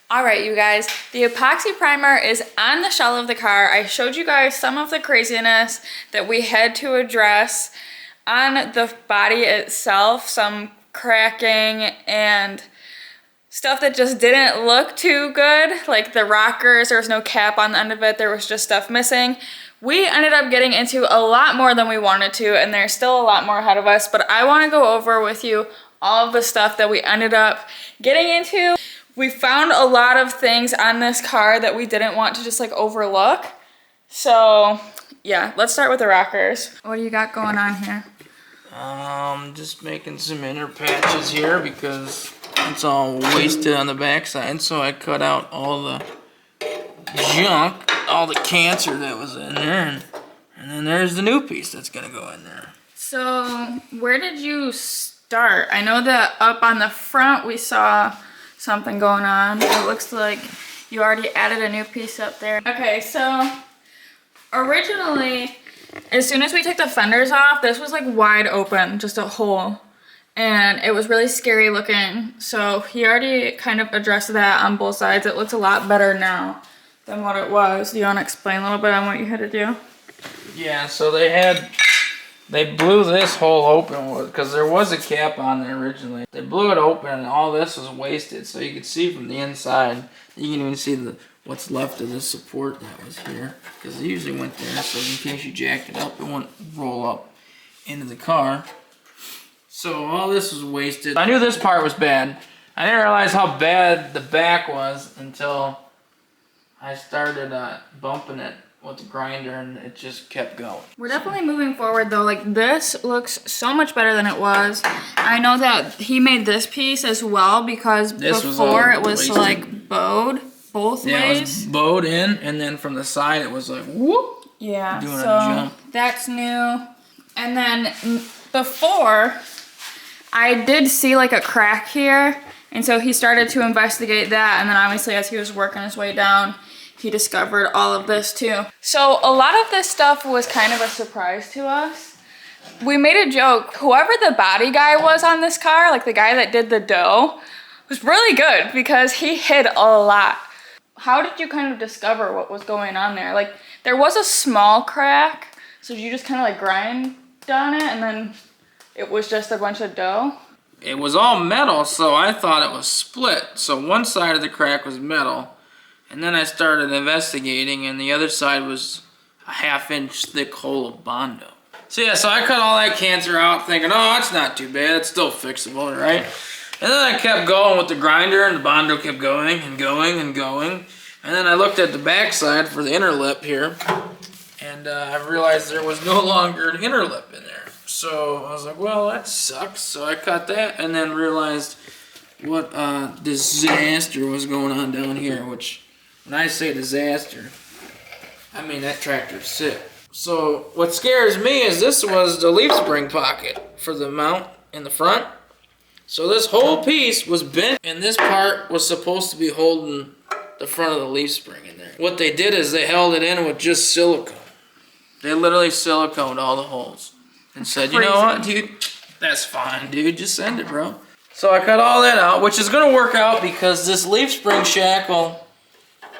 All right, you guys, the epoxy primer is on the shell of the car. I showed you guys some of the craziness that we had to address on the body itself, some cracking and stuff that just didn't look too good, like the rockers. There was no cap on the end of it. There was just stuff missing. We ended up getting into a lot more than we wanted to, and there's still a lot more ahead of us, but I want to go over with you all of the stuff that we ended up getting into. We found a lot of things on this car that we didn't want to just like overlook. So yeah, let's start with the rockers. What do you got going on here? Just making some inner patches here because it's all wasted on the backside. So I cut out all the junk, all the cancer that was in there, and then there's the new piece that's gonna go in there. So where did you start? I know that up on the front we saw something going on. It looks like you already added a new piece up there. Okay, so originally, as soon as we took the fenders off, this was like wide open, just a hole. And it was really scary looking. So he already kind of addressed that on both sides. It looks a lot better now than what it was. Do you want to explain a little bit on what you had to do? Yeah, so they blew this hole open because there was a cap on there originally. They blew it open and all this was wasted. So you could see from the inside, you can even see what's left of the support that was here. Because it usually went there, so in case you jacked it up, it wouldn't roll up into the car. So all this was wasted. I knew this part was bad. I didn't realize how bad the back was until I started bumping it with the grinder, and it just kept going. We're definitely moving forward though. Like this looks so much better than it was. I know that he made this piece as well because before it was like bowed both ways. Yeah, it was bowed in, and then from the side it was like whoop. Yeah, doing so a jump. That's new. And then before, I did see like a crack here, and so he started to investigate that, and then obviously as he was working his way down, he discovered all of this too. So a lot of this stuff was kind of a surprise to us. We made a joke, whoever the body guy was on this car, like the guy that did the dough, was really good because he hid a lot. How did you kind of discover what was going on there? Like there was a small crack, so you just kind of like grind on it and then it was just a bunch of dough? It was all metal, so I thought it was split. So one side of the crack was metal. And then I started investigating, and the other side was a 1/2-inch thick hole of Bondo. So yeah, so I cut all that cancer out thinking, oh, it's not too bad. It's still fixable, right? And then I kept going with the grinder, and the Bondo kept going and going and going. And then I looked at the back side for the inner lip here, and I realized there was no longer an inner lip in there. So I was like, well, that sucks. So I cut that, and then realized what disaster was going on down here, which... when I say disaster, I mean that tractor's sick. So what scares me is this was the leaf spring pocket for the mount in the front. So this whole piece was bent, and this part was supposed to be holding the front of the leaf spring in there. What they did is they held it in with just silicone. They literally siliconed all the holes and said, you know what, dude, that's fine, dude, just send it, bro. So I cut all that out, which is gonna work out because this leaf spring shackle,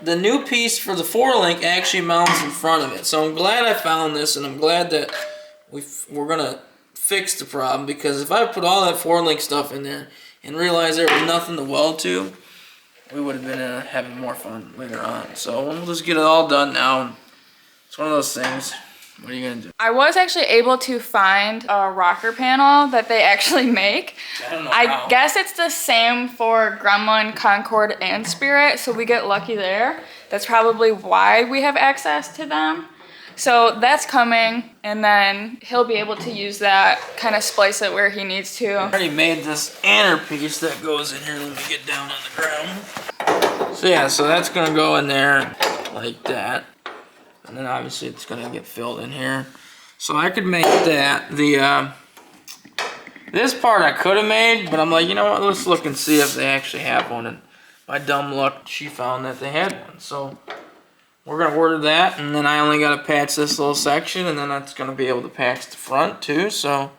the new piece for the 4-link actually mounts in front of it. So I'm glad I found this, and I'm glad that we're going to fix the problem, because if I put all that 4-link stuff in there and realized there was nothing to weld to, we would have been having more fun later on. So we'll just get it all done now. It's one of those things. What are you going to do? I was actually able to find a rocker panel that they actually make. I don't know I guess it's the same for Gremlin, Concord, and Spirit, so we get lucky there. That's probably why we have access to them. So that's coming, and then he'll be able to use that, kind of splice it where he needs to. I already made this inner piece that goes in here. Let me get down on the ground. So yeah, so that's going to go in there like that. And then obviously it's gonna get filled in here. So I could make that. This part I could have made, but I'm like, you know what, let's look and see if they actually have one. And my dumb luck, she found that they had one. So we're gonna order that, and then I only gotta patch this little section, and then that's gonna be able to patch the front too. So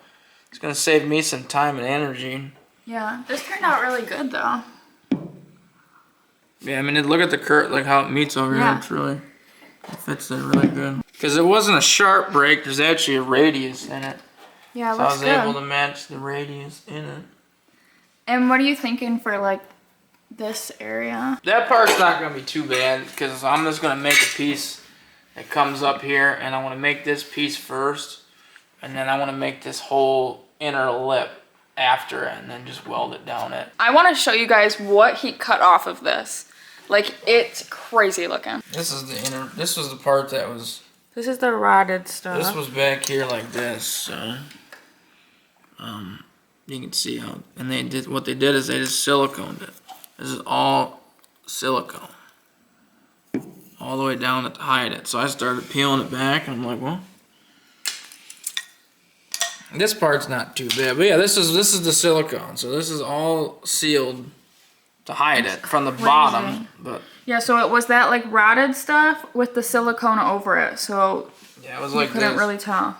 it's gonna save me some time and energy. Yeah, this turned out really good though. Yeah, I mean, look at the curve, like how it meets over here. It's really, it fits there really good. Because it wasn't a sharp break, there's actually a radius in it. Yeah, it so looks good. I was able to match the radius in it. And what are you thinking for like this area? That part's not going to be too bad because I'm just going to make a piece that comes up here, and I want to make this piece first, and then I want to make this whole inner lip after it, and then just weld it down it. I want to show you guys what he cut off of this. Like, it's crazy looking. This is the inner, this was the part that was... This is the rotted stuff. This was back here like this, so... you can see how... And they did, what they did is they just siliconed it. This is all silicone. All the way down to hide it. So I started peeling it back, and I'm like, well... This part's not too bad, but yeah, this is the silicone. So this is all sealed to hide it from the bottom. But yeah, so it was that like rotted stuff with the silicone over it. So yeah, it was like you couldn't really tell.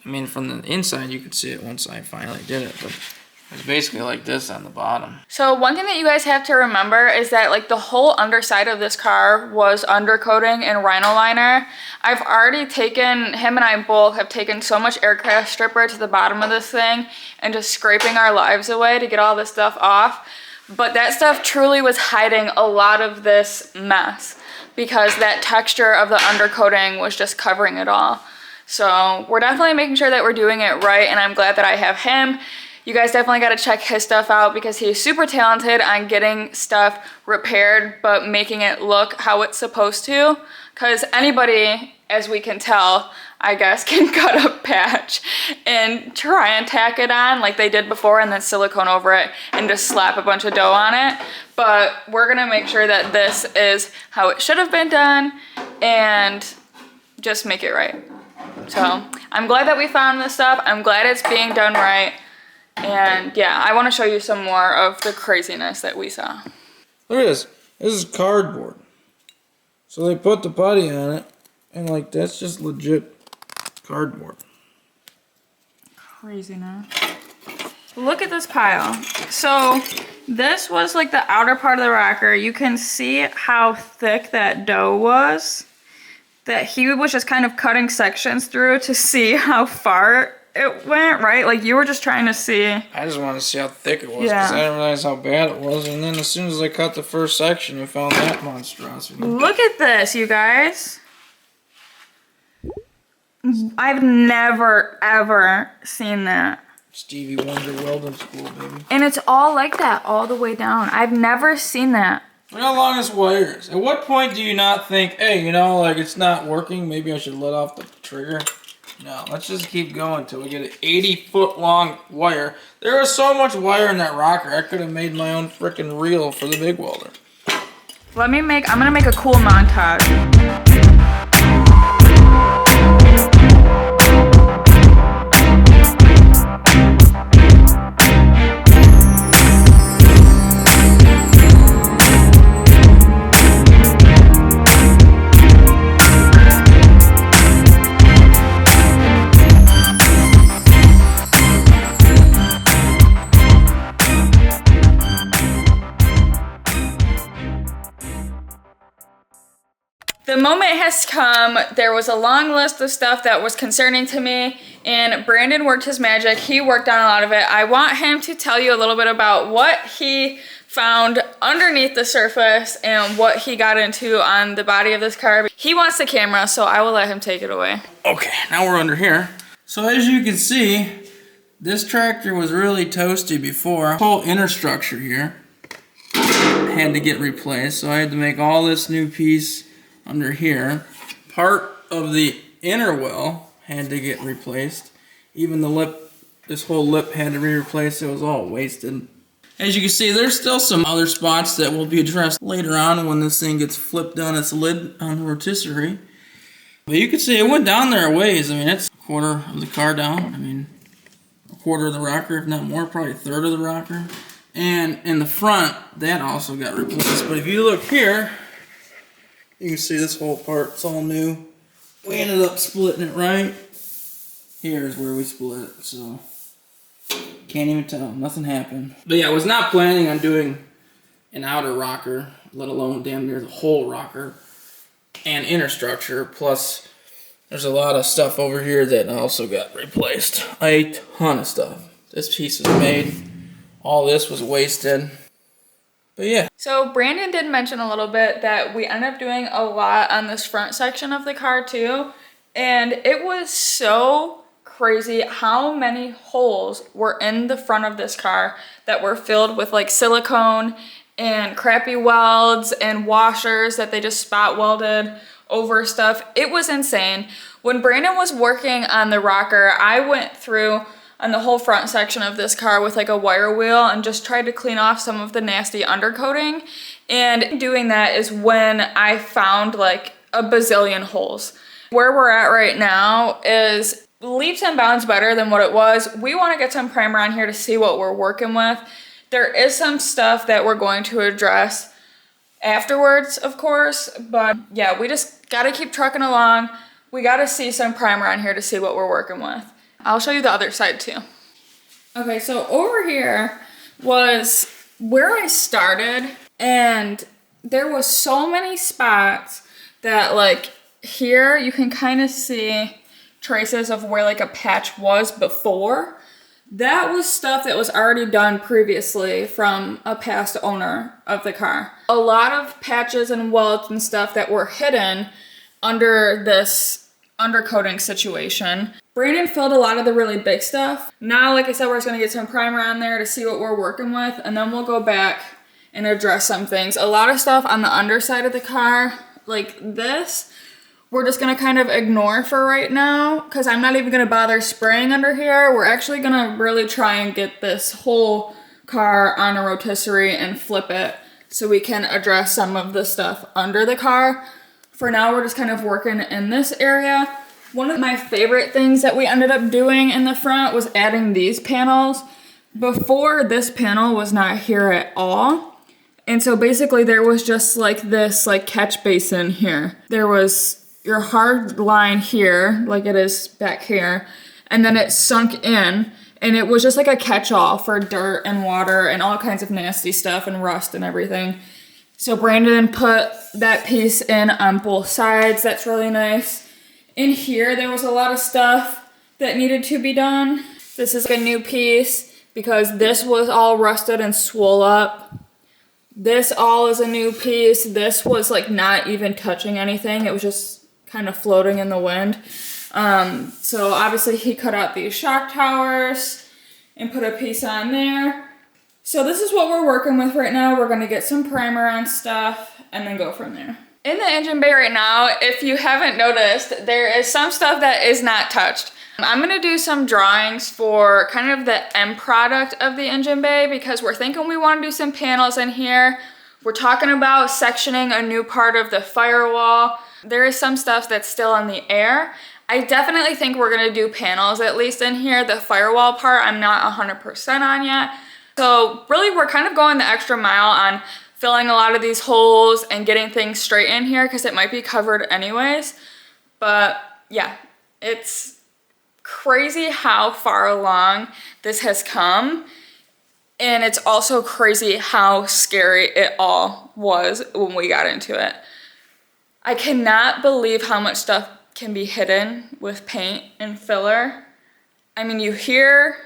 I mean, from the inside you could see it once I finally did it, but it was basically like this on the bottom. So one thing that you guys have to remember is that like the whole underside of this car was undercoating and rhino liner. I've already taken, him and I both have taken so much aircraft stripper to the bottom of this thing and just scraping our lives away to get all this stuff off. But that stuff truly was hiding a lot of this mess because that texture of the undercoating was just covering it all. So we're definitely making sure that we're doing it right, and I'm glad that I have him. You guys definitely got to check his stuff out because he's super talented on getting stuff repaired but making it look how it's supposed to. Because anybody, as we can tell, I guess, can cut a patch and try and tack it on like they did before and then silicone over it and just slap a bunch of dough on it. But we're going to make sure that this is how it should have been done and just make it right. So I'm glad that we found this stuff. I'm glad it's being done right. And yeah, I want to show you some more of the craziness that we saw. Look at this. This is cardboard. So they put the putty on it, and like that's just legit cardboard. Craziness. Look at this pile. So this was like the outer part of the rocker. You can see how thick that dough was. That he was just kind of cutting sections through to see how far it went, right? Like you were just trying to see. I just wanted to see how thick it was because I didn't realize how bad it was. And then as soon as I cut the first section, I found that monstrosity. Look at this, you guys. I've never, ever seen that. Stevie Wonder welding school, baby. And it's all like that all the way down. I've never seen that. Look how long this wire is. At what point do you not think, hey, you know, like it's not working, maybe I should let off the trigger? No, let's just keep going until we get an 80-foot long wire. There was so much wire in that rocker, I could have made my own freaking reel for the big welder. I'm gonna make a cool montage. The moment has come. There was a long list of stuff that was concerning to me, and Brandon worked his magic. He worked on a lot of it. I want him to tell you a little bit about what he found underneath the surface and what he got into on the body of this car. He wants the camera, so I will let him take it away. Okay, now we're under here. So as you can see, this tractor was really toasty before. The whole inner structure here had to get replaced, so I had to make all this new piece under here. Part of the inner well had to get replaced. Even the lip, this whole lip had to be replaced. It was all wasted. As you can see, there's still some other spots that will be addressed later on when this thing gets flipped on its lid on the rotisserie. But you can see it went down there a ways. I mean, it's a quarter of the car down. I mean, a quarter of the rocker, if not more, probably a third of the rocker. And in the front, that also got replaced. But if you look here, you can see this whole part, it's all new. We ended up splitting it right. Here's where we split it, so can't even tell, nothing happened. But yeah, I was not planning on doing an outer rocker, let alone damn near the whole rocker and inner structure. Plus, there's a lot of stuff over here that also got replaced. A ton of stuff. This piece was made. All this was wasted. But yeah. So Brandon did mention a little bit that we ended up doing a lot on this front section of the car too. And it was so crazy how many holes were in the front of this car that were filled with like silicone and crappy welds and washers that they just spot welded over stuff. It was insane. When Brandon was working on the rocker, I went through on the whole front section of this car with like a wire wheel and just tried to clean off some of the nasty undercoating. And doing that is when I found like a bazillion holes. Where we're at right now is leaps and bounds better than what it was. We want to get some primer on here to see what we're working with. There is some stuff that we're going to address afterwards, of course, but yeah, we just got to keep trucking along. We got to see some primer on here to see what we're working with. I'll show you the other side too. Okay, so over here was where I started, and there was so many spots that like here you can kind of see traces of where like a patch was before. That was stuff that was already done previously from a past owner of the car. A lot of patches and welds and stuff that were hidden under this undercoating situation. Brandon filled a lot of the really big stuff. Now, like I said, we're just gonna get some primer on there to see what we're working with, and then we'll go back and address some things. A lot of stuff on the underside of the car, like this, we're just gonna kind of ignore for right now because I'm not even gonna bother spraying under here. We're actually gonna really try and get this whole car on a rotisserie and flip it so we can address some of the stuff under the car. For now, we're just kind of working in this area. One of my favorite things that we ended up doing in the front was adding these panels. Before, this panel was not here at all. And so basically there was just like this like catch basin here. There was your hard line here, like it is back here, and then it sunk in, and it was just like a catch-all for dirt and water and all kinds of nasty stuff and rust and everything. So Brandon put that piece in on both sides. That's really nice. In here, there was a lot of stuff that needed to be done. This is a new piece because this was all rusted and swole up. This all is a new piece. This was like not even touching anything. It was just kind of floating in the wind. So obviously he cut out these shock towers and put a piece on there. So this is what we're working with right now. We're gonna get some primer on stuff and then go from there. In the engine bay right now, if you haven't noticed, there is some stuff that is not touched. I'm gonna do some drawings for kind of the end product of the engine bay because we're thinking we wanna do some panels in here. We're talking about sectioning a new part of the firewall. There is some stuff that's still in the air. I definitely think we're gonna do panels at least in here. The firewall part, I'm not 100% on yet. So really we're kind of going the extra mile on filling a lot of these holes and getting things straight in here because it might be covered anyways. But yeah, it's crazy how far along this has come. And it's also crazy how scary it all was when we got into it. I cannot believe how much stuff can be hidden with paint and filler. I mean, you hear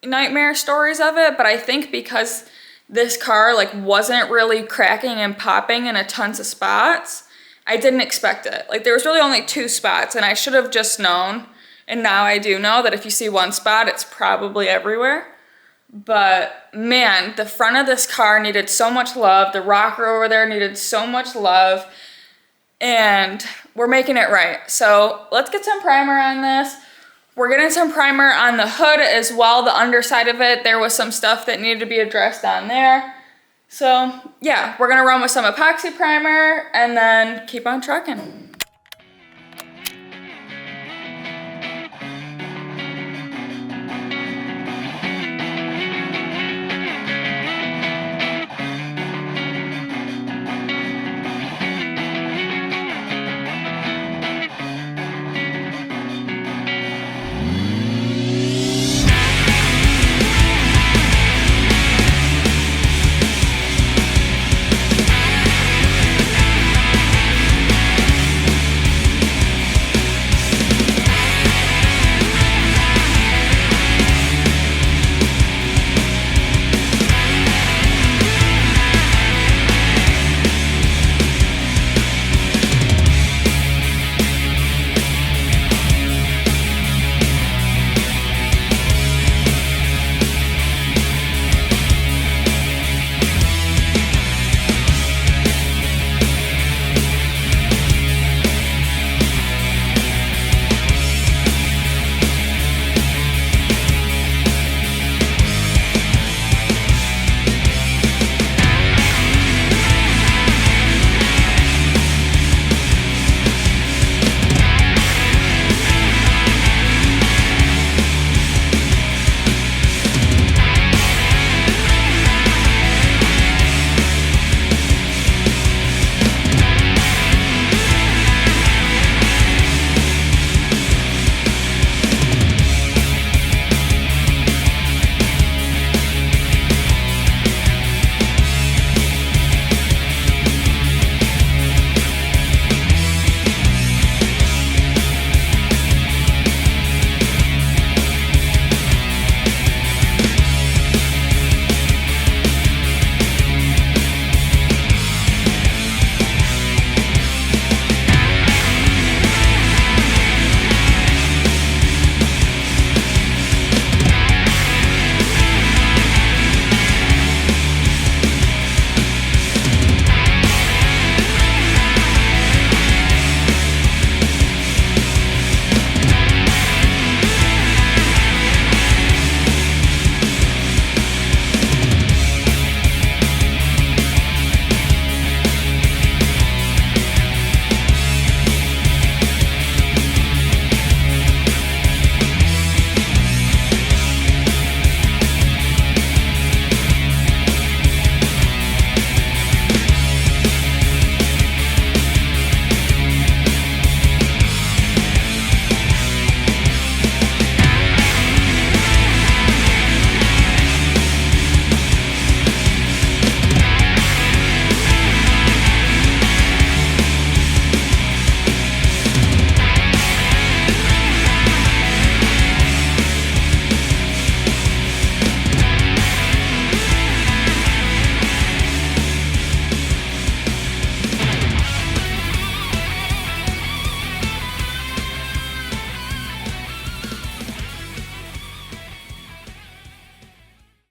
nightmare stories of it, but I think because this car like wasn't really cracking and popping in a tons of spots, I didn't expect it. Like there was really only 2 spots and I should have just known. And now I do know that if you see one spot, it's probably everywhere. But man, the front of this car needed so much love. The rocker over there needed so much love. And we're making it right. So let's get some primer on this. We're getting some primer on the hood as well. The underside of it, there was some stuff that needed to be addressed on there. So yeah, we're gonna run with some epoxy primer and then keep on trucking.